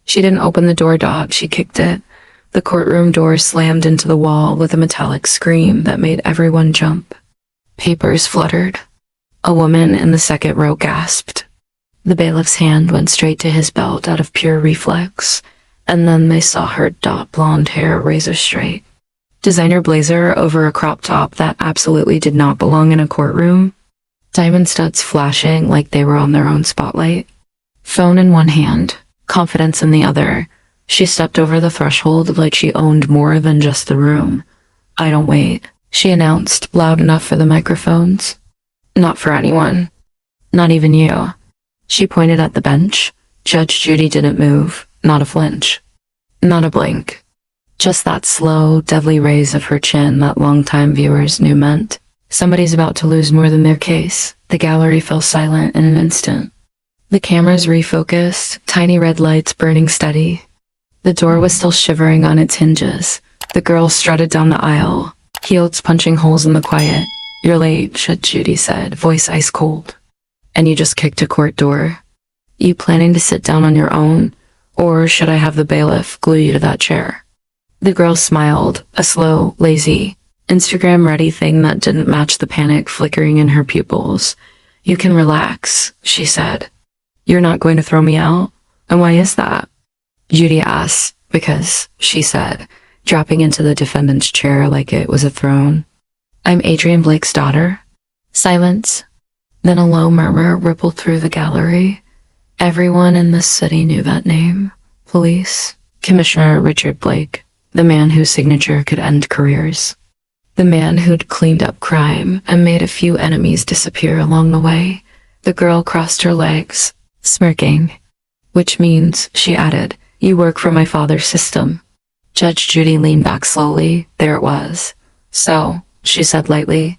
She didn't open the door, Dot. She kicked it. The courtroom door slammed into the wall with a metallic scream that made everyone jump. Papers fluttered. A woman in the second row gasped. The bailiff's hand went straight to his belt out of pure reflex, and then they saw her Dot blonde hair razor straight. Designer blazer over a crop top that absolutely did not belong in a courtroom. Diamond studs flashing like they were on their own spotlight. Phone in one hand, confidence in the other. She stepped over the threshold like she owned more than just the room. "I don't wait," she announced, loud enough for the microphones. "Not for anyone. Not even you." She pointed at the bench. Judge Judy didn't move, not a flinch. Not a blink. Just that slow, deadly raise of her chin that longtime viewers knew meant somebody's about to lose more than their case. The gallery fell silent in an instant. The cameras refocused, tiny red lights burning steady. The door was still shivering on its hinges. The girl strutted down the aisle, heels punching holes in the quiet. "You're late," Judge Judy said, voice ice cold. "And you just kicked a court door. You planning to sit down on your own, or should I have the bailiff glue you to that chair?" The girl smiled, a slow, lazy, Instagram-ready thing that didn't match the panic flickering in her pupils. "You can relax," she said. "You're not going to throw me out? And why is that?" Judy asked. "Because," she said, dropping into the defendant's chair like it was a throne. "I'm Adrian Blake's daughter." Silence. Then a low murmur rippled through the gallery. Everyone in the city knew that name. Police. Commissioner Richard Blake. The man whose signature could end careers. The man who'd cleaned up crime and made a few enemies disappear along the way. The girl crossed her legs, smirking. "Which means," she added, "you work for my father's system." Judge Judy leaned back slowly. There it was. "So," she said lightly,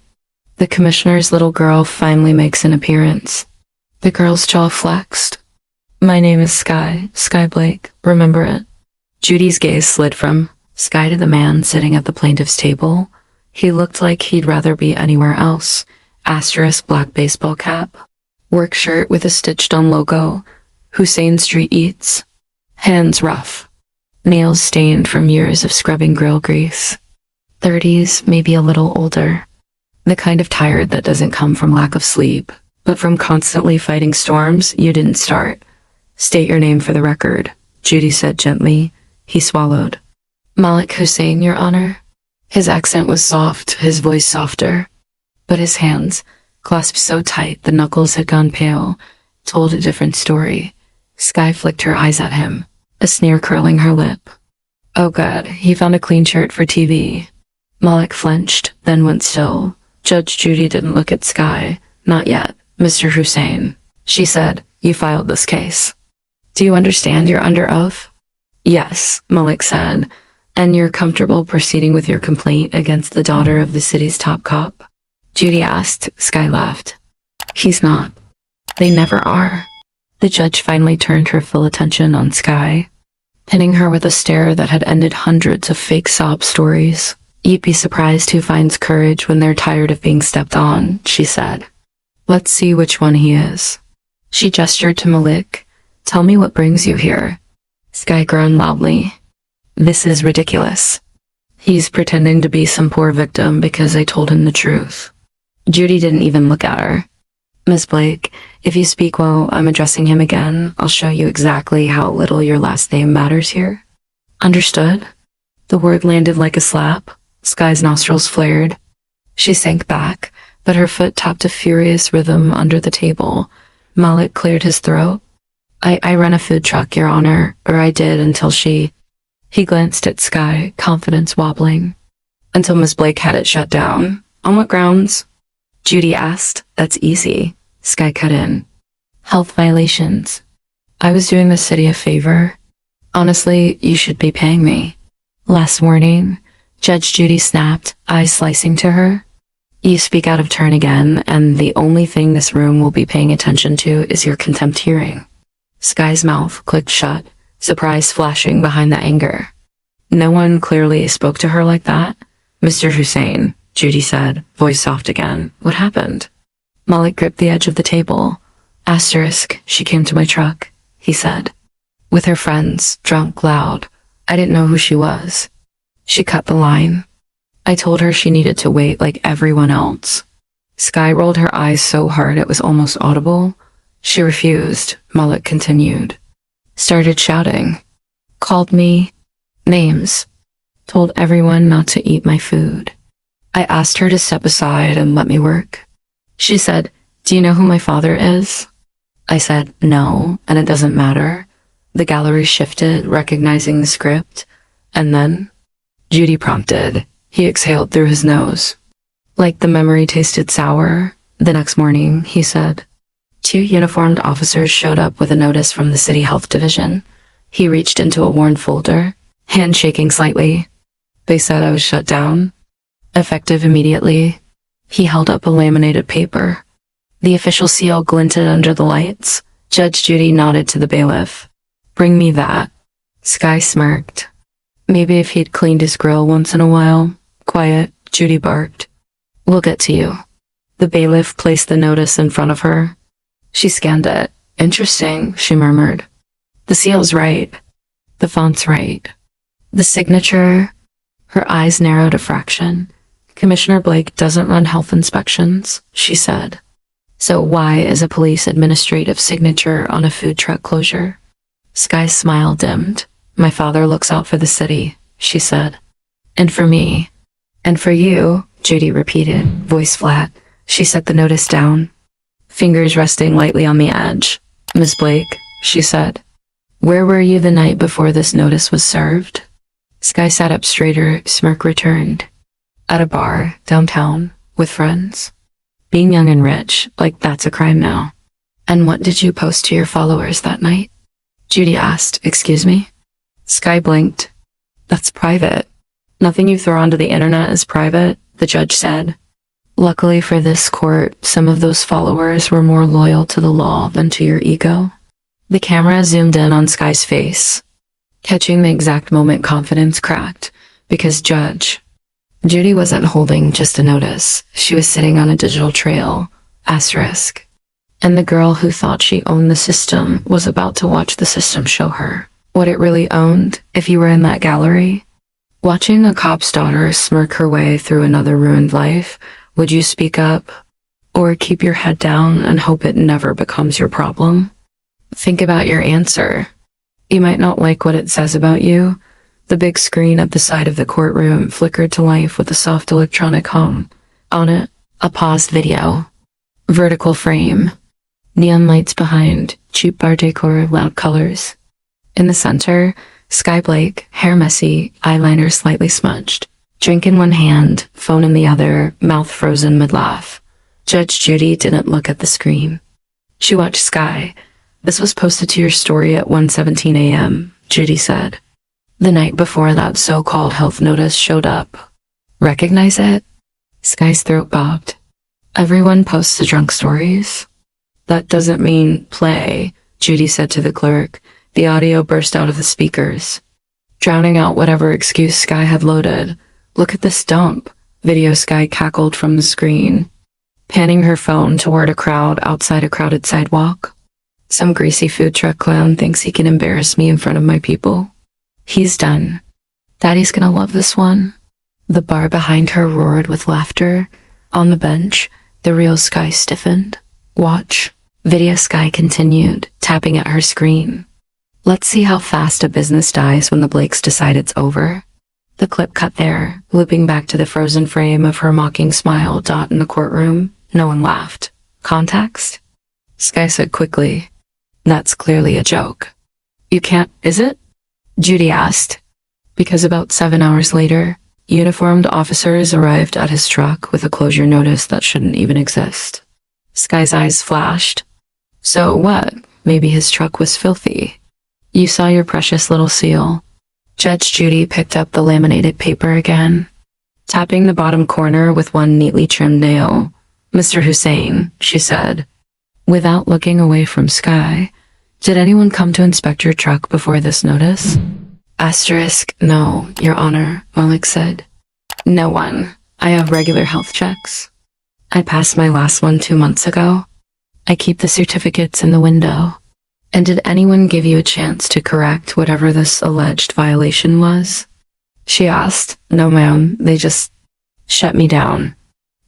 "the commissioner's little girl finally makes an appearance." The girl's jaw flexed. "My name is Sky Blake, remember it?" Judy's gaze slid from Sky to the man sitting at the plaintiff's table. He looked like he'd rather be anywhere else. Asterisk black baseball cap. Work shirt with a stitched-on logo. Hussein Street Eats. Hands rough. Nails stained from years of scrubbing grill grease. 30s, maybe a little older. The kind of tired that doesn't come from lack of sleep, but from constantly fighting storms you didn't start. "State your name for the record," Judy said gently. He swallowed. "Malik Hussein, Your Honor." His accent was soft, his voice softer, but his hands, clasped so tight the knuckles had gone pale, told a different story. Sky flicked her eyes at him, a sneer curling her lip. "Oh God, he found a clean shirt for TV." Malik flinched, then went still. Judge Judy didn't look at Sky. "Not yet, Mr. Hussein," she said. "You filed this case. Do you understand you're under oath?" "Yes," Malik said. "And you're comfortable proceeding with your complaint against the daughter of the city's top cop?" Judy asked. Sky laughed. "He's not. They never are." The judge finally turned her full attention on Sky, pinning her with a stare that had ended hundreds of fake sob stories. "You'd be surprised who finds courage when they're tired of being stepped on," she said. "Let's see which one he is." She gestured to Malik. "Tell me what brings you here." Sky groaned loudly. "This is ridiculous. He's pretending to be some poor victim because I told him the truth." Judy didn't even look at her. "Miss Blake, if you speak while I'm addressing him again, I'll show you exactly how little your last name matters here." "Understood?" The word landed like a slap. Sky's nostrils flared. She sank back, but her foot tapped a furious rhythm under the table. Malik cleared his throat. I run a food truck, Your Honor, or I did until she..." He glanced at Sky, confidence wobbling. "Until Miss Blake had it shut down. On what grounds?" Judy asked. "That's easy." Sky cut in. "Health violations. I was doing the city a favor. Honestly, you should be paying me." "Last warning," Judge Judy snapped, eyes slicing to her. "You speak out of turn again, and the only thing this room will be paying attention to is your contempt hearing." Sky's mouth clicked shut, surprise flashing behind the anger. No one clearly spoke to her like that. "Mr. Hussein," Judy said, voice soft again. "What happened?" Malik gripped the edge of the table. "Asterisk, she came to my truck," he said. With her friends, drunk, loud. I didn't know who she was. She cut the line. I told her she needed to wait like everyone else. Sky rolled her eyes so hard it was almost audible. She refused. Mullet continued. Started shouting. Called me names. Told everyone not to eat my food. I asked her to step aside and let me work. She said, "Do you know who my father is?" I said, "No, and it doesn't matter." The gallery shifted, recognizing the script. And then, Judy prompted. He exhaled through his nose. Like the memory tasted sour. The next morning, he said, 2 uniformed officers showed up with a notice from the city health division. He reached into a worn folder, hand shaking slightly. They said I was shut down. Effective immediately. He held up a laminated paper. The official seal glinted under the lights. Judge Judy nodded to the bailiff. "Bring me that." Sky smirked. Maybe if he'd cleaned his grill once in a while. "Quiet," Judy barked. "We'll get to you." The bailiff placed the notice in front of her. She scanned it. "Interesting," she murmured. "The seal's right. The font's right. The signature." Her eyes narrowed a fraction. "Commissioner Blake doesn't run health inspections," she said. "So why is a police administrative signature on a food truck closure?" Sky's smile dimmed. "My father looks out for the city," she said. "And for me." "And for you," Judy repeated, voice flat. She set the notice down, fingers resting lightly on the edge. "Miss Blake," she said, "where were you the night before this notice was served?" Sky sat up straighter, smirk returned. "At a bar, downtown, with friends. Being young and rich, like that's a crime now." "And what did you post to your followers that night?" Judy asked. "Excuse me?" Sky blinked. "That's private. Nothing you throw onto the internet is private," the judge said. Luckily for this court, some of those followers were more loyal to the law than to your ego. The camera zoomed in on Sky's face, catching the exact moment confidence cracked, because Judy wasn't holding just a notice. She was sitting on a digital trail, asterisk. And the girl who thought she owned the system was about to watch the system show her what it really owned. If you were in that gallery, watching a cop's daughter smirk her way through another ruined life, would you speak up? Or keep your head down and hope it never becomes your problem? Think about your answer. You might not like what it says about you. The big screen at the side of the courtroom flickered to life with a soft electronic hum. On it, a paused video. Vertical frame. Neon lights behind, cheap bar decor, loud colors. In the center, Sky Blake, hair messy, eyeliner slightly smudged. Drink in one hand, phone in the other, mouth frozen mid-laugh. Judge Judy didn't look at the screen. She watched Sky. "This was posted to your story at 1:17 a.m., Judy said. "The night before that so-called health notice showed up. Recognize it?" Sky's throat bobbed. "Everyone posts the drunk stories." "That doesn't mean play," Judy said to the clerk. The audio burst out of the speakers, drowning out whatever excuse Sky had loaded. "Look at this dump," Video Sky cackled from the screen, panning her phone toward a crowd outside a crowded sidewalk. "Some greasy food truck clown thinks he can embarrass me in front of my people. He's done. Daddy's gonna love this one." The bar behind her roared with laughter. On the bench, the real Sky stiffened. "Watch." Video Sky continued, tapping at her screen. "Let's see how fast a business dies when the Blakes decide it's over." The clip cut there, looping back to the frozen frame of her mocking smile. In the courtroom, no one laughed. "Context?" Sky said quickly. "That's clearly a joke." "You can't, is it?" Judy asked. Because about 7 hours later, uniformed officers arrived at his truck with a closure notice that shouldn't even exist. Sky's eyes flashed. "So what? Maybe his truck was filthy. You saw your precious little seal." Judge Judy picked up the laminated paper again, tapping the bottom corner with one neatly trimmed nail. "Mr. Hussein," she said, without looking away from Sky, "did anyone come to inspect your truck before this notice?" Asterisk, "No, Your Honor," Malik said. "No one. I have regular health checks. I passed my last one 2 months ago. I keep the certificates in the window." And did anyone give you a chance to correct whatever this alleged violation was? She asked. No, ma'am. They just shut me down.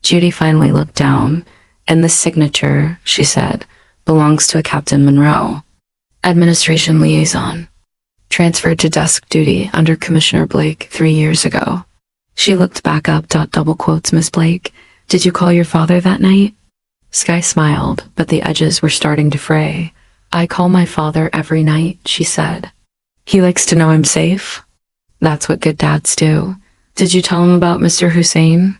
Judy finally looked down. And the signature, she said, belongs to a Captain Monroe, administration liaison, transferred to desk duty under Commissioner Blake 3 years ago. She looked back up. Double quotes, Miss Blake. Did you call your father that night? Sky smiled, but the edges were starting to fray. I call my father every night, she said. He likes to know I'm safe. That's what good dads do. Did you tell him about Mr. Hussein?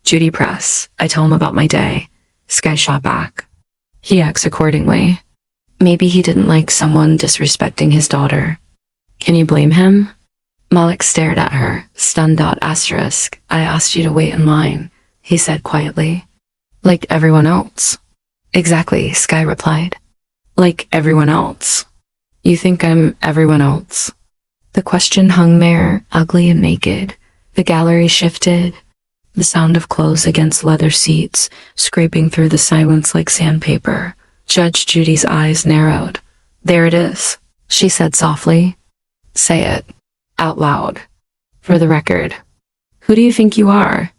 Judy pressed. I tell him about my day. Sky shot back. He acts accordingly. Maybe he didn't like someone disrespecting his daughter. Can you blame him? Malik stared at her, stunned. Asterisk. I asked you to wait in line, he said quietly. Like everyone else. Exactly, Sky replied. Like everyone else. You think I'm everyone else? The question hung there, ugly and naked. The gallery shifted. The sound of clothes against leather seats, scraping through the silence like sandpaper. Judge Judy's eyes narrowed. There it is, she said softly. Say it. Out loud. For the record. Who do you think you are?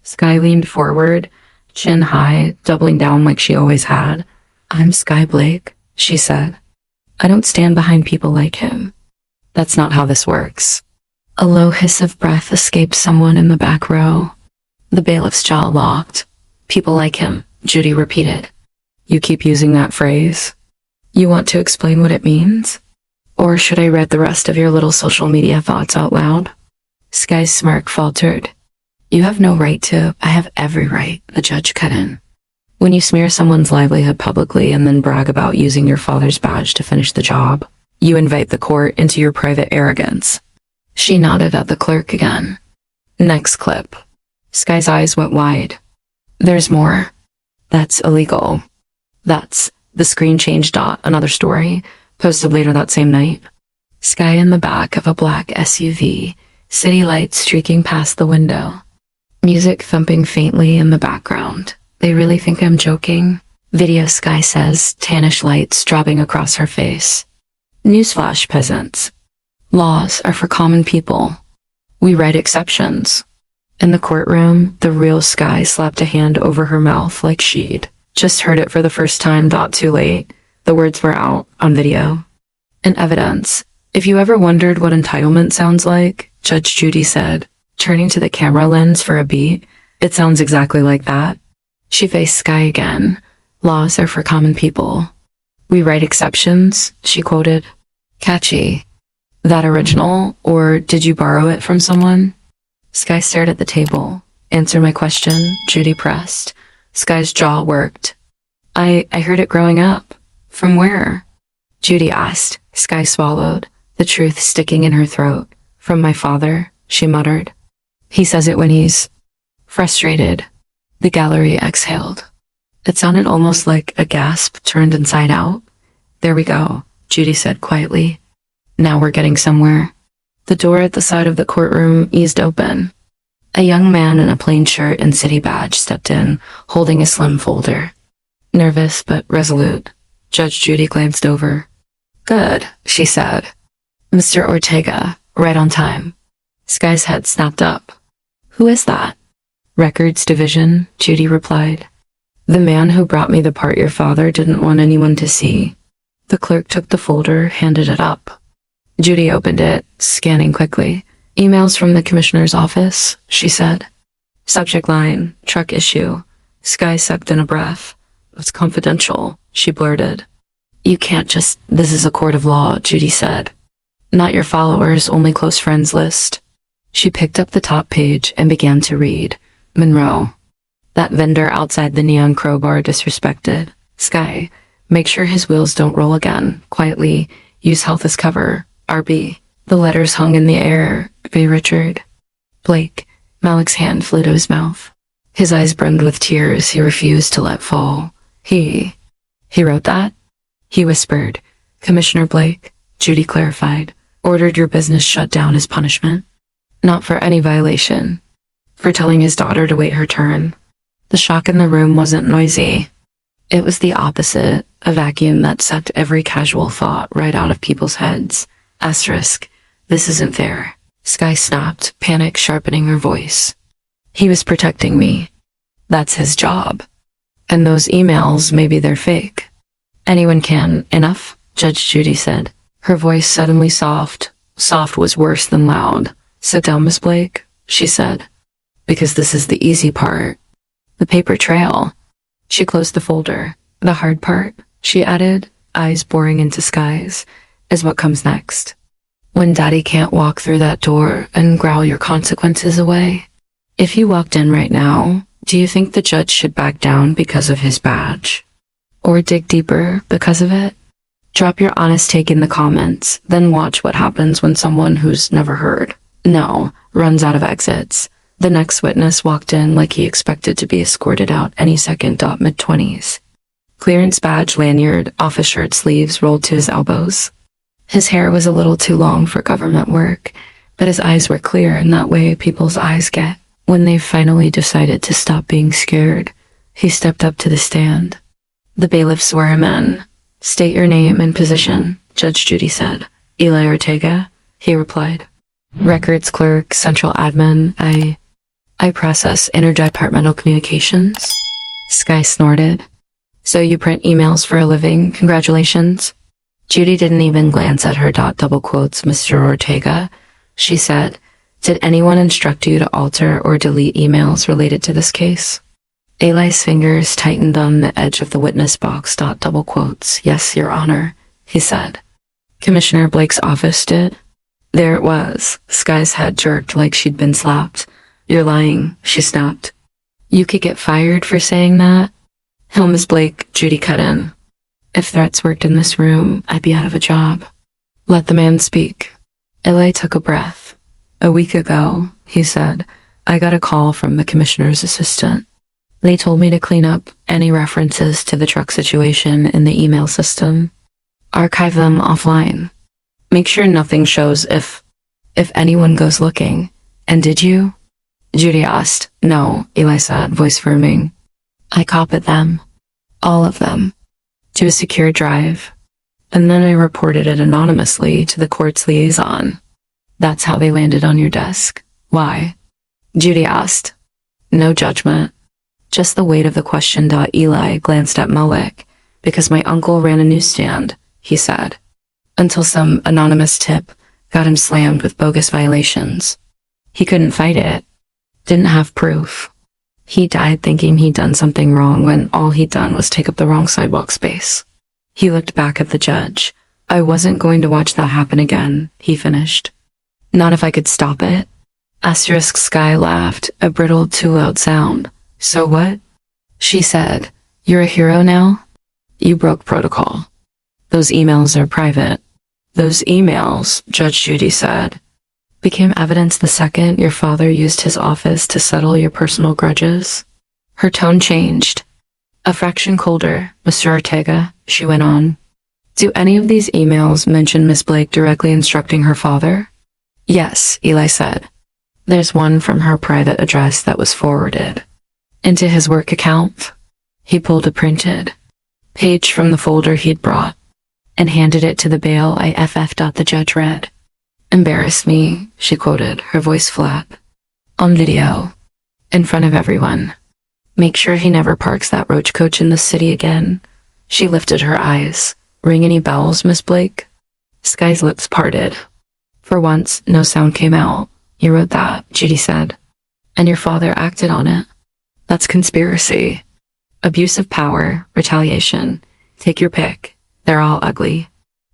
Sky leaned forward, chin high, doubling down like she always had. I'm Sky Blake, she said. I don't stand behind people like him. That's not how this works. A low hiss of breath escaped someone in the back row. The bailiff's jaw locked. People like him, Judy repeated. You keep using that phrase. You want to explain what it means? Or should I read the rest of your little social media thoughts out loud? Sky's smirk faltered. You have no right to. I have every right, the judge cut in. When you smear someone's livelihood publicly and then brag about using your father's badge to finish the job, you invite the court into your private arrogance. She nodded at the clerk again. Next clip. Sky's eyes went wide. There's more. That's illegal. That's. The screen changed. Another story, posted later that same night. Sky in the back of a black SUV, city lights streaking past the window. Music thumping faintly in the background. They really think I'm joking? Video, Sky says, tannish lights dropping across her face. Newsflash, peasants. Laws are for common people. We write exceptions. In the courtroom, the real Sky slapped a hand over her mouth like she'd just heard it for the first time. Too late. The words were out, on video. And evidence. If you ever wondered what entitlement sounds like, Judge Judy said, turning to the camera lens for a beat, it sounds exactly like that. She faced Sky again. Laws are for common people. We write exceptions, she quoted. Catchy. That original, or did you borrow it from someone? Sky stared at the table. Answer my question, Judy pressed. Sky's jaw worked. I heard it growing up. From where? Judy asked. Sky swallowed, the truth sticking in her throat. From my father, she muttered. He says it when he's frustrated. The gallery exhaled. It sounded almost like a gasp turned inside out. There we go, Judy said quietly. Now we're getting somewhere. The door at the side of the courtroom eased open. A young man in a plain shirt and city badge stepped in, holding a slim folder. Nervous but resolute, Judge Judy glanced over. Good, she said. Mr. Ortega, right on time. Sky's head snapped up. Who is that? Records Division, Judy replied. The man who brought me the part your father didn't want anyone to see. The clerk took the folder, handed it up. Judy opened it, scanning quickly. Emails from the commissioner's office, she said. Subject line, truck issue. Sky sucked in a breath. It's confidential, she blurted. You can't just. This is a court of law, Judy said. Not your followers, only close friends list. She picked up the top page and began to read. Monroe. That vendor outside the neon crowbar disrespected. Sky. Make sure his wheels don't roll again. Quietly. Use health as cover. RB. The letters hung in the air. B. Richard. Blake. Malik's hand flew to his mouth. His eyes brimmed with tears he refused to let fall. He wrote that? He whispered. Commissioner Blake, Judy clarified, ordered your business shut down as punishment. Not for any violation. For telling his daughter to wait her turn. The shock in the room wasn't noisy. It was the opposite, a vacuum that sucked every casual thought right out of people's heads. Asterisk. This isn't fair. Sky snapped, panic sharpening her voice. He was protecting me. That's his job. And those emails, maybe they're fake. Anyone can. Enough, Judge Judy said. Her voice suddenly soft. Soft was worse than loud. Sit down, Miss Blake, she said. Because this is the easy part. The paper trail. She closed the folder. The hard part, she added, eyes boring into Sky's, is what comes next. When Daddy can't walk through that door and growl your consequences away. If he walked in right now, do you think the judge should back down because of his badge? Or dig deeper because of it? Drop your honest take in the comments, then watch what happens when someone who's never heard, no, runs out of exits. The next witness walked in like he expected to be escorted out any second. Mid-20s. Clearance badge lanyard, office shirt sleeves rolled to his elbows. His hair was a little too long for government work, but his eyes were clear in that way people's eyes get when they've finally decided to stop being scared. He stepped up to the stand. The bailiff swore him in. State your name and position, Judge Judy said. Eli Ortega, he replied. Records clerk, central admin, I process interdepartmental communications. Sky snorted. So you print emails for a living, congratulations. Judy didn't even glance at her. Double quotes, Mr. Ortega. She said, did anyone instruct you to alter or delete emails related to this case? Eli's fingers tightened on the edge of the witness box. Double quotes, yes, Your Honor, he said. Commissioner Blake's office did. There it was. Sky's head jerked like she'd been slapped. You're lying, she snapped. You could get fired for saying that. Hell, Miss Blake, Judy cut in. If threats worked in this room, I'd be out of a job. Let the man speak. Eli took a breath. A week ago, he said, I got a call from the commissioner's assistant. They told me to clean up any references to the truck situation in the email system. Archive them offline. Make sure nothing shows if anyone goes looking. And did you? Judy asked. No, Eli said, voice firming. I copied them. All of them. To a secure drive. And then I reported it anonymously to the court's liaison. That's how they landed on your desk. Why? Judy asked. No judgment. Just the weight of the question. Eli glanced at Mullick. Because my uncle ran a newsstand, he said. Until some anonymous tip got him slammed with bogus violations. He couldn't fight it. Didn't have proof. He died thinking he'd done something wrong when all he'd done was take up the wrong sidewalk space. He looked back at the judge. I wasn't going to watch that happen again, he finished. Not if I could stop it. Asterisk. Sky laughed, a brittle, too loud sound. So what? She said, you're a hero now? You broke protocol. Those emails are private. Those emails, Judge Judy said, became evidence the second your father used his office to settle your personal grudges. Her tone changed. A fraction colder, Mr. Ortega, she went on. Do any of these emails mention Miss Blake directly instructing her father? Yes, Eli said. There's one from her private address that was forwarded into his work account. He pulled a printed page from the folder he'd brought and handed it to the bail. The judge read. Embarrassed me, she quoted, her voice flat. On video. In front of everyone. Make sure he never parks that roach coach in the city again. She lifted her eyes. Ring any bells, Miss Blake? Sky's lips parted. For once, no sound came out. You wrote that, Judy said. And your father acted on it. That's conspiracy. Abuse of power, retaliation. Take your pick. They're all ugly.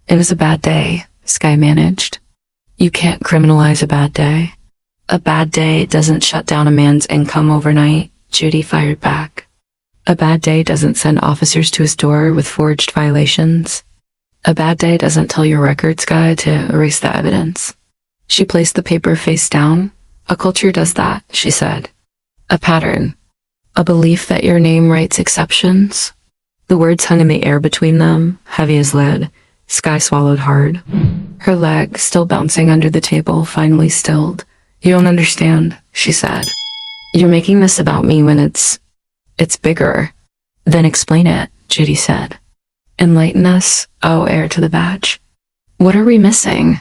It was a bad day, Sky managed. You can't criminalize a bad day. A bad day doesn't shut down a man's income overnight, Judy fired back. A bad day doesn't send officers to his door with forged violations. A bad day doesn't tell your records guy to erase the evidence. She placed the paper face down. A culture does that, she said. A pattern. A belief that your name writes exceptions. The words hung in the air between them, heavy as lead. Sky swallowed hard. Her leg, still bouncing under the table, finally stilled. You don't understand, she said. You're making this about me when it's bigger. Then explain it, Judy said. Enlighten us, O heir to the badge. What are we missing?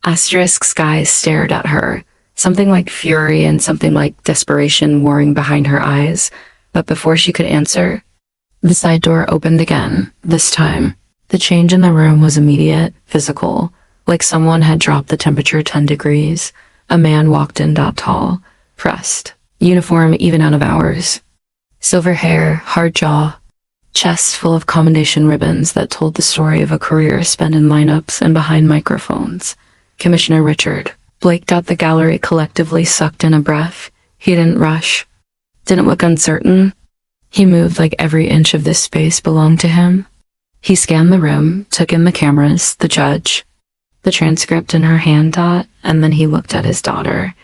Asterisk Sky stared at her, something like fury and something like desperation warring behind her eyes, but before she could answer, the side door opened again. This time, the change in the room was immediate, physical, like someone had dropped the temperature 10 degrees. A man walked in, tall, pressed, uniform even out of hours. Silver hair, hard jaw, chest full of commendation ribbons that told the story of a career spent in lineups and behind microphones. Commissioner Richard. Blake. The gallery collectively sucked in a breath. He didn't rush. Didn't look uncertain. He moved like every inch of this space belonged to him. He scanned the room, took in the cameras, the judge, the transcript in her hand, and then he looked at his daughter.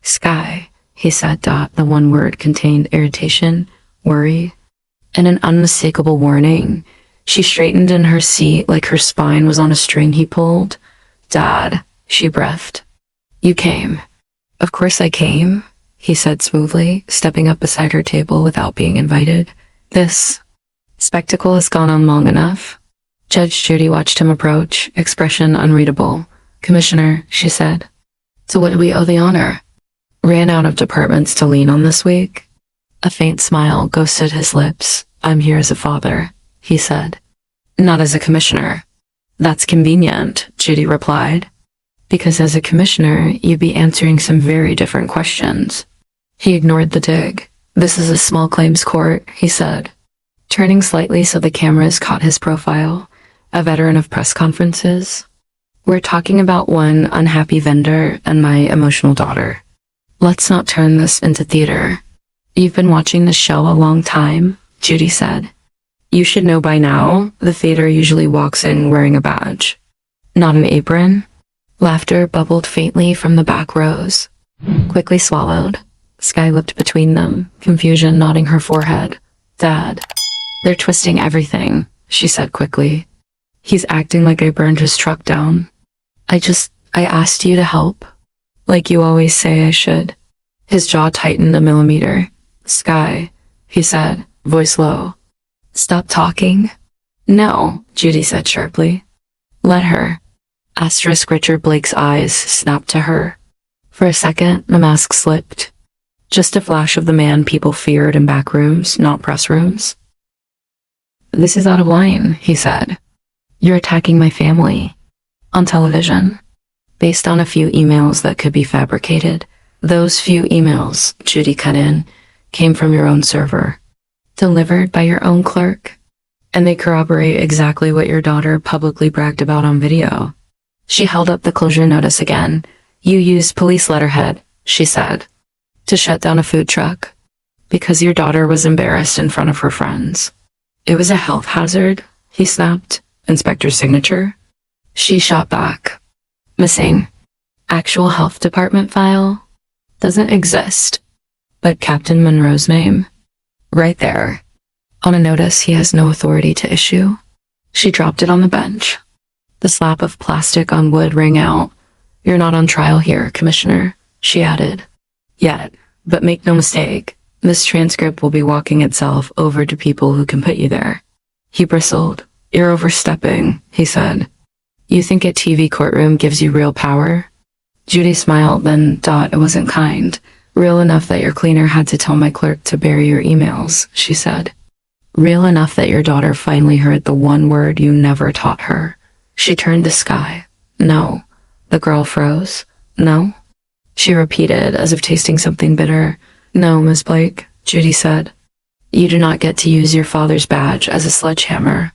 Sky, he said, The one word contained irritation, worry, and an unmistakable warning. She straightened in her seat like her spine was on a string he pulled. Dad, she breathed. You came. Of course I came, he said smoothly, stepping up beside her table without being invited. This spectacle has gone on long enough. Judge Judy watched him approach, expression unreadable. Commissioner, she said. So what do we owe the honor? Ran out of departments to lean on this week. A faint smile ghosted his lips. I'm here as a father, he said. Not as a commissioner. That's convenient, Judy replied. Because as a commissioner, you'd be answering some very different questions. He ignored the dig. This is a small claims court, he said, turning slightly so the cameras caught his profile. A veteran of press conferences. We're talking about one unhappy vendor and my emotional daughter. Let's not turn this into theater. You've been watching the show a long time, Judy said. You should know by now, the fader usually walks in wearing a badge. Not an apron. Laughter bubbled faintly from the back rows. Quickly swallowed. Sky looked between them, confusion knotting her forehead. Dad. They're twisting everything, she said quickly. He's acting like I burned his truck down. I asked you to help. Like you always say I should. His jaw tightened a millimeter. Sky, he said, voice low. Stop talking. No, Judy said sharply. Let her. Asterisk Richard Blake's eyes snapped to her. For a second, the mask slipped. Just a flash of the man people feared in back rooms, not press rooms. This is out of line, he said. You're attacking my family. On television. Based on a few emails that could be fabricated. Those few emails, Judy cut in, came from your own server. Delivered by your own clerk. And they corroborate exactly what your daughter publicly bragged about on video. She held up the closure notice again. You used police letterhead, she said, to shut down a food truck. Because your daughter was embarrassed in front of her friends. It was a health hazard, he snapped. Inspector's signature. She shot back. Missing. Actual health department file. Doesn't exist. But Captain Monroe's name. Right there. On a notice he has no authority to issue. She dropped it on the bench. The slap of plastic on wood rang out. You're not on trial here, Commissioner, she added. Yet, but make no mistake, this transcript will be walking itself over to people who can put you there. He bristled. You're overstepping, he said. You think a TV courtroom gives you real power? Judy smiled, then thought it wasn't kind. Real enough that your cleaner had to tell my clerk to bury your emails, she said. Real enough that your daughter finally heard the one word you never taught her. She turned to Sky. No. The girl froze. No? She repeated, as if tasting something bitter. No, Miss Blake, Judy said. You do not get to use your father's badge as a sledgehammer.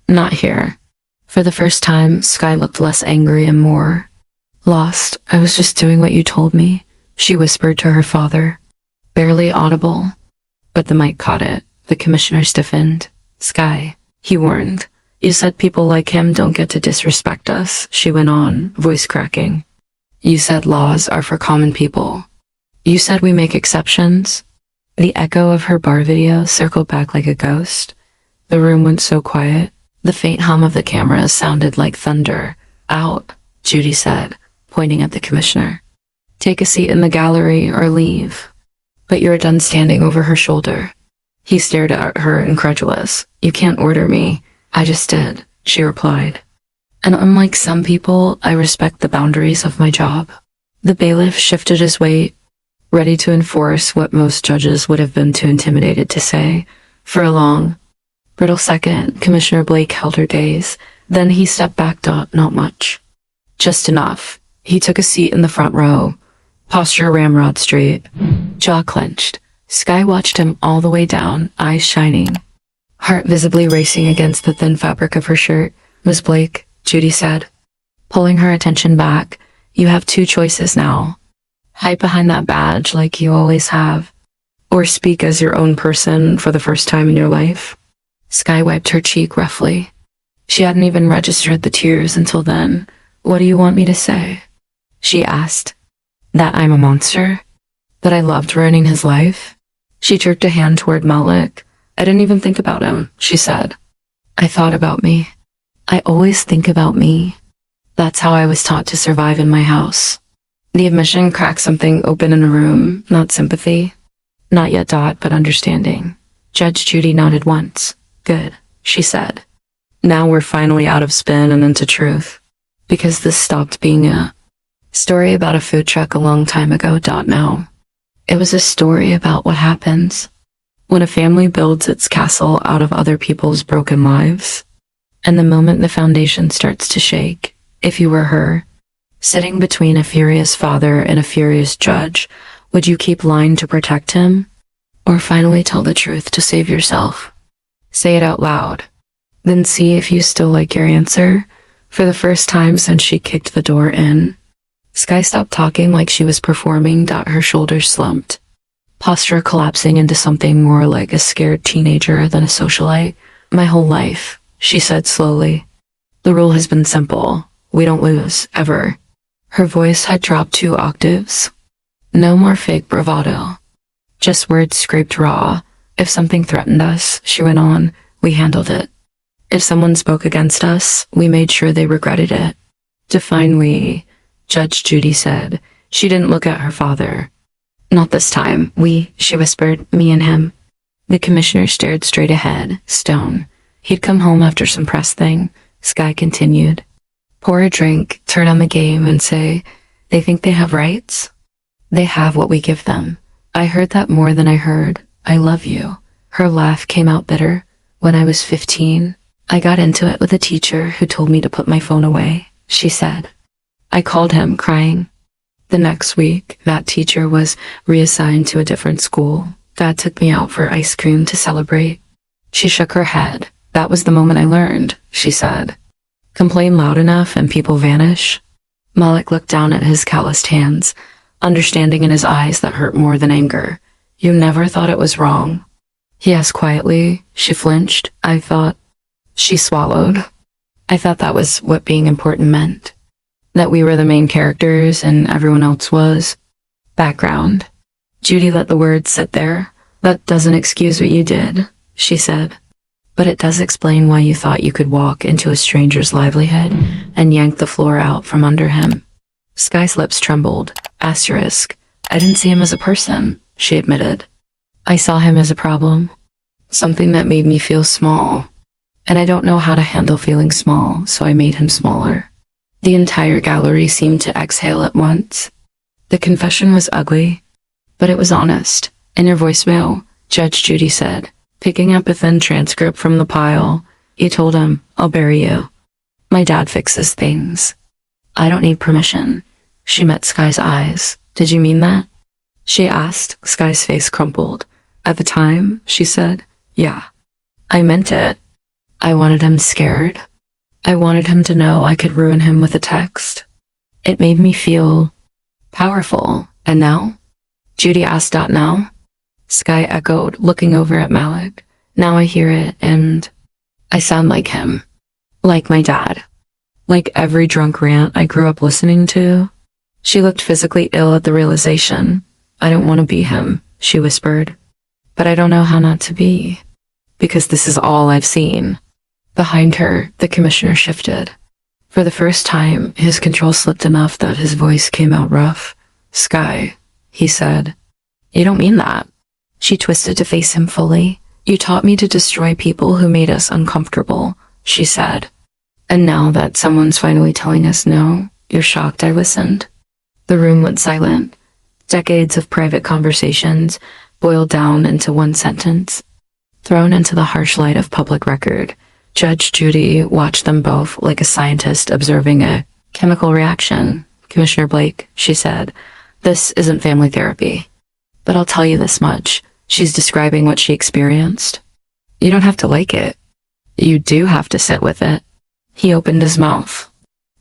Not here. For the first time, Sky looked less angry and more lost. I was just doing what you told me, she whispered to her father. Barely audible. But the mic caught it. The commissioner stiffened. Sky, he warned. You said people like him don't get to disrespect us, she went on, voice cracking. You said laws are for common people. You said we make exceptions. The echo of her bar video circled back like a ghost. The room went so quiet. The faint hum of the cameras sounded like thunder. Out, Judy said, pointing at the commissioner. Take a seat in the gallery or leave. But you're done standing over her shoulder. He stared at her incredulous. You can't order me. I just did, she replied. And unlike some people, I respect the boundaries of my job. The bailiff shifted his weight, ready to enforce what most judges would have been too intimidated to say. For a long, brittle second, Commissioner Blake held her gaze. Then he stepped back. Not much. Just enough. He took a seat in the front row, posture ramrod straight, jaw clenched. Skye watched him all the way down, eyes shining, heart visibly racing against the thin fabric of her shirt. Miss Blake, Judy said, pulling her attention back, you have two choices now. Hide behind that badge like you always have, or speak as your own person for the first time in your life. Skye wiped her cheek roughly. She hadn't even registered the tears until then. What do you want me to say? She asked. That I'm a monster? That I loved ruining his life? She jerked a hand toward Malik. I didn't even think about him, she said. I thought about me. I always think about me. That's how I was taught to survive in my house. The admission cracked something open in the room, not sympathy. Not yet, but understanding. Judge Judy nodded once. Good, she said. Now we're finally out of spin and into truth. Because this stopped being a story about a food truck a long time ago. Now. It was a story about what happens when a family builds its castle out of other people's broken lives. And the moment the foundation starts to shake, if you were her, sitting between a furious father and a furious judge, would you keep lying to protect him? Or finally tell the truth to save yourself? Say it out loud. Then see if you still like your answer. For the first time since she kicked the door in, Skye stopped talking like she was performing. Her shoulders slumped, posture collapsing into something more like a scared teenager than a socialite. My whole life, she said slowly. The rule has been simple. We don't lose, ever. Her voice had dropped 2 octaves. No more fake bravado. Just words scraped raw. If something threatened us, she went on, we handled it. If someone spoke against us, we made sure they regretted it. Define we, Judge Judy said. She didn't look at her father. Not this time. We, she whispered, me and him. The commissioner stared straight ahead, stone. He'd come home after some press thing. Skye continued. Pour a drink, turn on the game, and say, they think they have rights? They have what we give them. I heard that more than I heard. I love you. Her laugh came out bitter. When I was 15, I got into it with a teacher who told me to put my phone away, she said. I called him, crying. The next week, that teacher was reassigned to a different school. Dad took me out for ice cream to celebrate. She shook her head. That was the moment I learned, she said. Complain loud enough and people vanish. Malik looked down at his calloused hands, understanding in his eyes that hurt more than anger. You never thought it was wrong? He asked quietly. She flinched. I thought. She swallowed. I thought that was what being important meant. That we were the main characters and everyone else was background. Judy let the words sit there. That doesn't excuse what you did, she said. But it does explain why you thought you could walk into a stranger's livelihood and yank the floor out from under him. Skye's lips trembled. Asterisk. I didn't see him as a person, she admitted. I saw him as a problem. Something that made me feel small. And I don't know how to handle feeling small, so I made him smaller. The entire gallery seemed to exhale at once. The confession was ugly, but it was honest. In your voicemail, Judge Judy said, picking up a thin transcript from the pile, you told him, I'll bury you. My dad fixes things. I don't need permission. She met Skye's eyes. Did you mean that? She asked. Skye's face crumpled. At the time, she said, yeah. I meant it. I wanted him scared. I wanted him to know I could ruin him with a text. It made me feel powerful. And now? Judy asked. Now? Skye echoed, looking over at Malik. Now I hear it, and I sound like him. Like my dad. Like every drunk rant I grew up listening to. She looked physically ill at the realization. I don't want to be him, she whispered. But I don't know how not to be. Because this is all I've seen. Behind her, the commissioner shifted. For the first time, his control slipped enough that his voice came out rough. Skye, he said. You don't mean that. She twisted to face him fully. You taught me to destroy people who made us uncomfortable. she said. And now that someone's finally telling us no, you're shocked I listened. The room went silent. Decades of private conversations boiled down into one sentence. Thrown into the harsh light of public record, Judge Judy watched them both like a scientist observing a chemical reaction. Commissioner Blake, she said, this isn't family therapy. But I'll tell you this much. She's describing what she experienced. You don't have to like it. You do have to sit with it. He opened his mouth.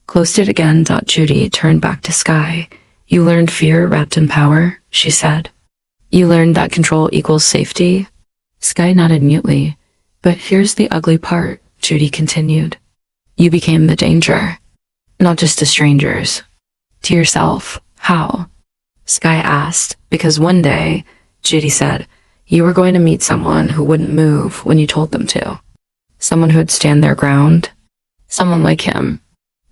Closed it again. Judy turned back to Sky. You learned fear wrapped in power, she said. You learned that control equals safety. Sky nodded mutely. But here's the ugly part, Judy continued. You became the danger. Not just to strangers. To yourself. How? Sky asked, because one day, Judy said, you were going to meet someone who wouldn't move when you told them to. Someone who'd stand their ground. Someone like him.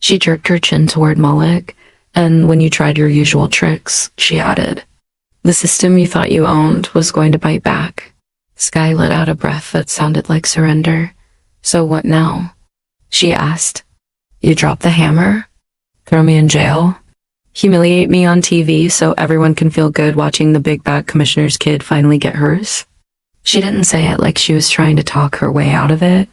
She jerked her chin toward Malik, and when you tried your usual tricks, she added, the system you thought you owned was going to bite back. Sky let out a breath that sounded like surrender. So what now? She asked. You drop the hammer? Throw me in jail? Humiliate me on TV so everyone can feel good watching the big bad commissioner's kid finally get hers? She didn't say it like she was trying to talk her way out of it.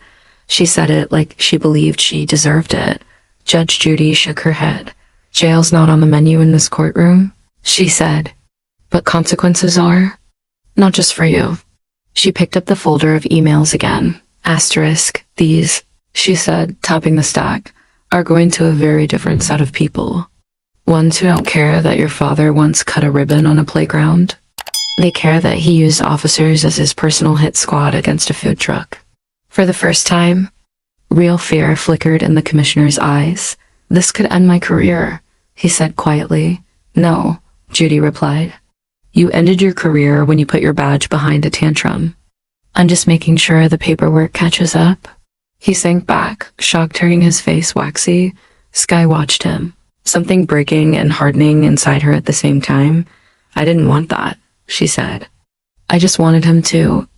She said it like she believed she deserved it. Judge Judy shook her head. Jail's not on the menu in this courtroom, she said. But consequences are. Not just for you. She picked up the folder of emails again. Asterisk, these, she said, topping the stack, are going to a very different set of people. Ones who don't care that your father once cut a ribbon on a playground. They care that he used officers as his personal hit squad against a food truck. For the first time, real fear flickered in the commissioner's eyes. This could end my career, he said quietly. No, Judy replied. You ended your career when you put your badge behind a tantrum. I'm just making sure the paperwork catches up. He sank back, shock turning his face waxy. Sky watched him, something breaking and hardening inside her at the same time. I didn't want that, she said. I just wanted him to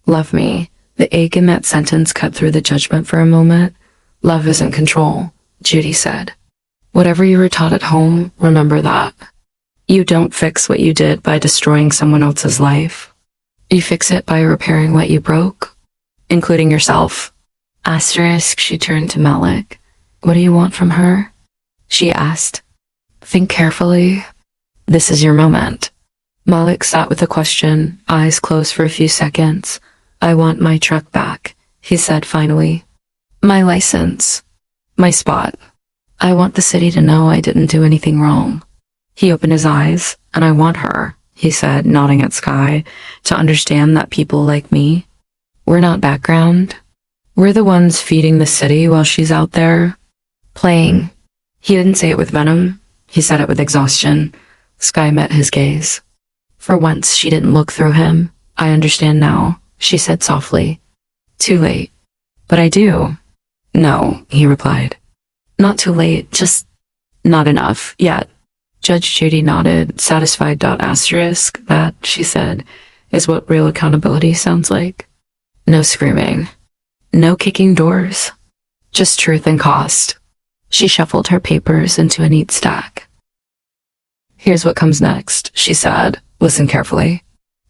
love me. The ache in that sentence cut through the judgment for a moment. Love isn't control, Judy said. Whatever you were taught at home, remember that. You don't fix what you did by destroying someone else's life. You fix it by repairing what you broke, including yourself. Asterisk, she turned to Malik. What do you want from her? She asked. Think carefully. This is your moment. Malik sat with the question, eyes closed for a few seconds. I want my truck back, he said finally. My license. My spot. I want the city to know I didn't do anything wrong. He opened his eyes, and I want her, he said, nodding at Sky, to understand that people like me, we're not background. We're the ones feeding the city while she's out there playing. He didn't say it with venom. He said it with exhaustion. Sky met his gaze. For once, she didn't look through him. I understand now, she said softly. Too late. But I do. No, he replied. Not too late, just not enough yet. Judge Judy nodded, satisfied. Asterisk, that, she said, is what real accountability sounds like. No screaming. No kicking doors. Just truth and cost. She shuffled her papers into a neat stack. Here's what comes next, she said. Listen carefully.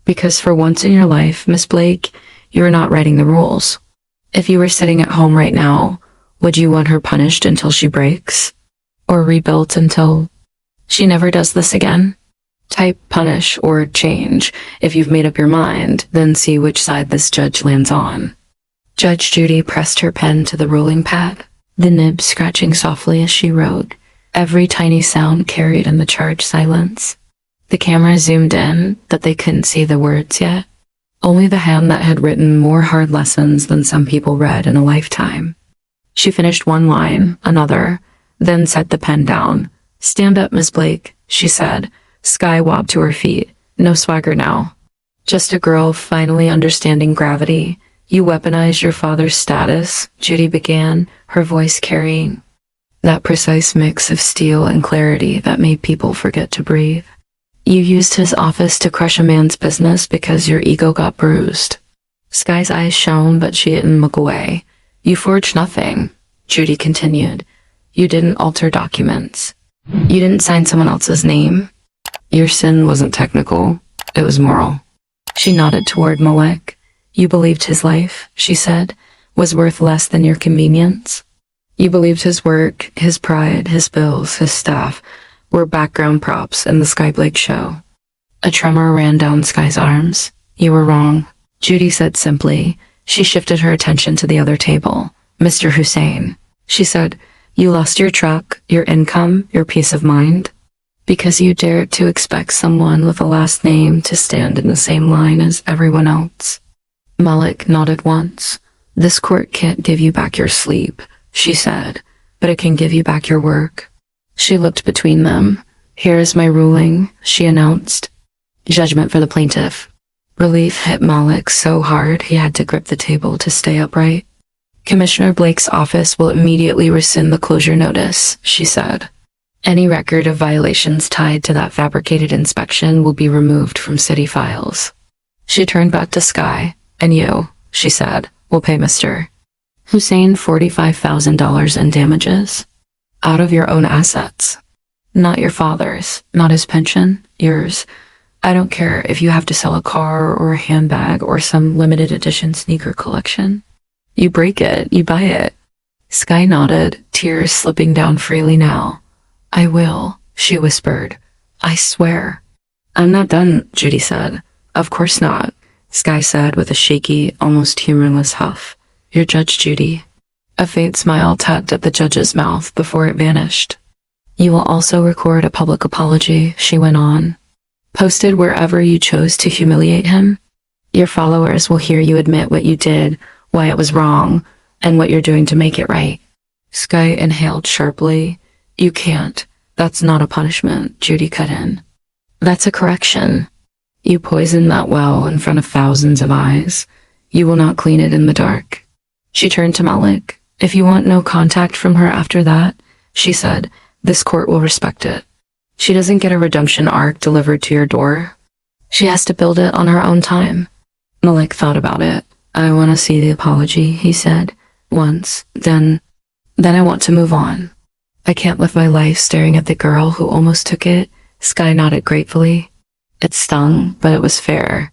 Because for once in your life, Miss Blake, you are not writing the rules. If you were sitting at home right now, would you want her punished until she breaks? Or rebuilt until she never does this again? Type punish or change. If you've made up your mind, then see which side this judge lands on. Judge Judy pressed her pen to the rolling pad, the nib scratching softly as she wrote, every tiny sound carried in the charged silence. The camera zoomed in, that they couldn't see the words yet. Only the hand that had written more hard lessons than some people read in a lifetime. She finished one line, another, then set the pen down. Stand up, Miss Blake, she said. Sky wobbed to her feet. No swagger now. Just a girl finally understanding gravity. You weaponized your father's status, Judy began, her voice carrying that precise mix of steel and clarity that made people forget to breathe. You used his office to crush a man's business because your ego got bruised. Sky's eyes shone, but she didn't look away. You forged nothing, Judy continued. You didn't alter documents. You didn't sign someone else's name. Your sin wasn't technical. It was moral. She nodded toward Malek. You believed his life, she said, was worth less than your convenience. You believed his work, his pride, his bills, his staff were background props in the Sky Blake show. A tremor ran down Sky's arms. You were wrong, Judy said simply. She shifted her attention to the other table. Mr. Hussein, she said, you lost your truck, your income, your peace of mind, because you dared to expect someone with a last name to stand in the same line as everyone else. Malek nodded once. This court can't give you back your sleep, she said, but it can give you back your work. She looked between them. Here is my ruling, she announced. Judgment for the plaintiff. Relief hit Malek so hard he had to grip the table to stay upright. Commissioner Blake's office will immediately rescind the closure notice, she said. Any record of violations tied to that fabricated inspection will be removed from city files. She turned back to Sky. And you, she said, will pay Mr. Hussein $45,000 in damages. Out of your own assets. Not your father's, not his pension, yours. I don't care if you have to sell a car or a handbag or some limited edition sneaker collection. You break it, you buy it. Sky nodded, tears slipping down freely now. I will, she whispered. I swear. I'm not done, Judy said. Of course not, Sky said with a shaky, almost humorless huff. You're Judge Judy. A faint smile tugged at the judge's mouth before it vanished. You will also record a public apology, she went on. Posted wherever you chose to humiliate him. Your followers will hear you admit what you did, why it was wrong, and what you're doing to make it right. Sky inhaled sharply. You can't. That's not a punishment, Judy cut in. That's a correction. You poisoned that well in front of thousands of eyes. You will not clean it in the dark. She turned to Malek. If you want no contact from her after that, she said, this court will respect it. She doesn't get a redemption arc delivered to your door. She has to build it on her own time. Malek thought about it. I want to see the apology, he said. Once. Then I want to move on. I can't live my life staring at the girl who almost took it. Sky nodded gratefully. It stung, but it was fair.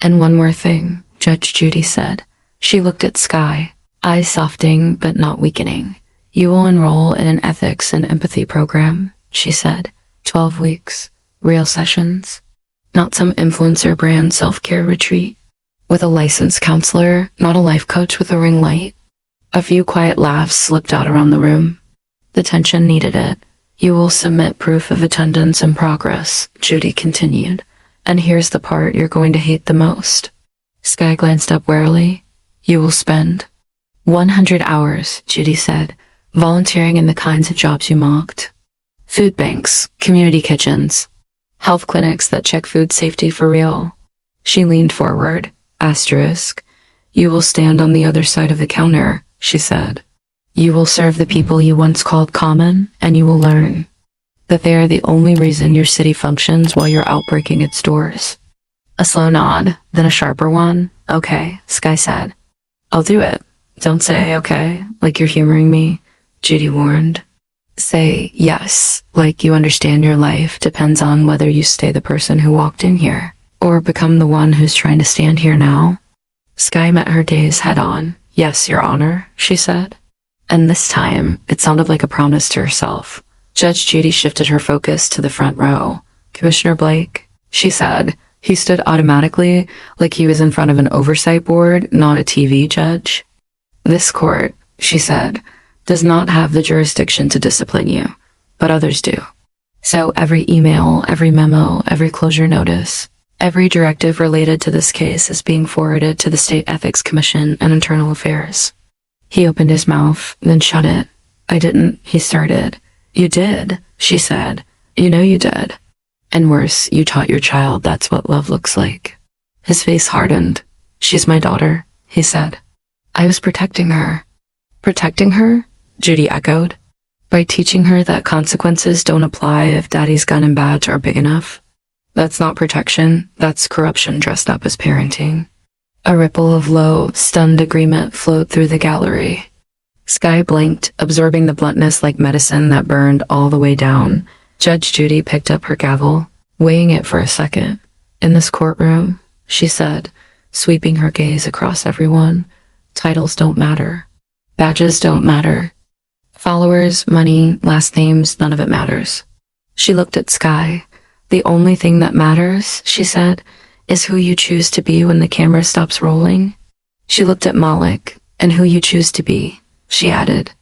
And one more thing, Judge Judy said. She looked at Sky, eyes softening but not weakening. You will enroll in an ethics and empathy program, she said. 12 weeks. Real sessions. Not some influencer brand self-care retreat. With a licensed counselor, not a life coach with a ring light. A few quiet laughs slipped out around the room. The tension needed it. You will submit proof of attendance and progress, Judy continued. And here's the part you're going to hate the most. Sky glanced up warily. You will spend 100 hours, Judy said, volunteering in the kinds of jobs you mocked. Food banks, community kitchens, health clinics that check food safety for real. She leaned forward. Asterisk. You will stand on the other side of the counter, she said. You will serve the people you once called common, and you will learn that they are the only reason your city functions while you're out breaking its doors. A slow nod, then a sharper one. Okay, Sky said. I'll do it. Don't say okay, like you're humoring me, Judy warned. Say yes, like you understand your life depends on whether you stay the person who walked in here, or become the one who's trying to stand here now. Sky met her gaze head on. Yes, Your Honor, she said. And this time, it sounded like a promise to herself. Judge Judy shifted her focus to the front row. Commissioner Blake, she said. He stood automatically, like he was in front of an oversight board, not a TV judge. This court, she said, does not have the jurisdiction to discipline you, but others do. So every email, every memo, every closure notice, every directive related to this case is being forwarded to the State Ethics Commission and Internal Affairs. He opened his mouth, then shut it. I didn't, he started. You did, she said. You know you did. And worse, you taught your child that's what love looks like. His face hardened. She's my daughter, he said. I was protecting her. Protecting her? Judy echoed. By teaching her that consequences don't apply if daddy's gun and badge are big enough. That's not protection, that's corruption dressed up as parenting. A ripple of low, stunned agreement flowed through the gallery. Sky blinked, absorbing the bluntness like medicine that burned all the way down. Judge Judy picked up her gavel, weighing it for a second. In this courtroom, she said, sweeping her gaze across everyone, titles don't matter. Badges don't matter. Followers, money, last names, none of it matters. She looked at Sky. The only thing that matters, she said, is who you choose to be when the camera stops rolling. She looked at Malik, and who you choose to be, she added,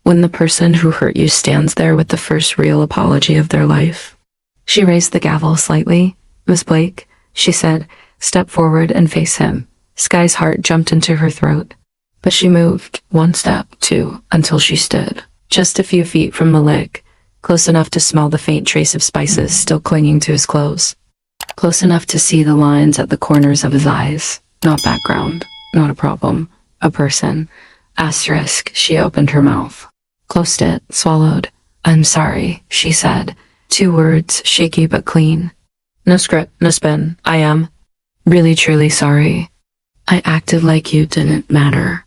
when the person who hurt you stands there with the first real apology of their life. She raised the gavel slightly. Miss Blake, she said, step forward and face him. Sky's heart jumped into her throat. But she moved, one step, two, until she stood, just a few feet from Malik, close enough to smell the faint trace of spices still clinging to his clothes. Close enough to see the lines at the corners of his eyes. Not background, not a problem, a person. Asterisk, she opened her mouth. Closed it, swallowed. I'm sorry, she said. 2 words, shaky but clean. No script, no spin, I am. Really truly sorry. I acted like you didn't matter.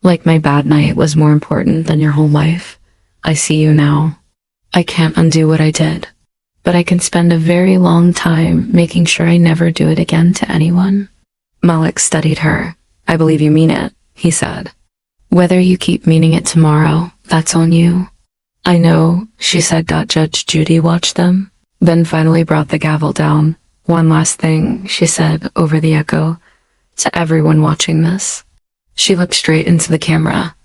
Like my bad night was more important than your whole life. I see you now. I can't undo what I did. But I can spend a very long time making sure I never do it again to anyone. Malik studied her. I believe you mean it, he said. Whether you keep meaning it tomorrow, that's on you. I know, she said. Judge Judy watched them, then finally brought the gavel down. One last thing, she said over the echo, to everyone watching this. She looked straight into the camera.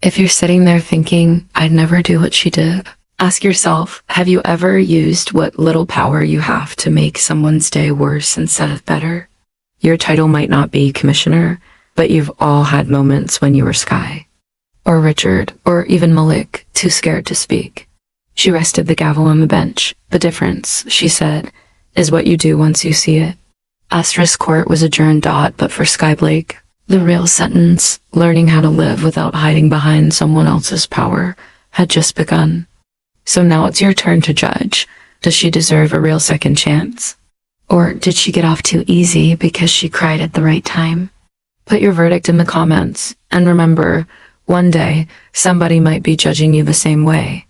If you're sitting there thinking, I'd never do what she did, ask yourself, have you ever used what little power you have to make someone's day worse instead of better? Your title might not be commissioner, but you've all had moments when you were Sky. Or Richard, or even Malik, too scared to speak. She rested the gavel on the bench. The difference, she said, is what you do once you see it. Asterisk court was adjourned. But for Sky Blake, the real sentence, learning how to live without hiding behind someone else's power, had just begun. So now it's your turn to judge. Does she deserve a real second chance? Or did she get off too easy because she cried at the right time? Put your verdict in the comments, and remember, one day, somebody might be judging you the same way.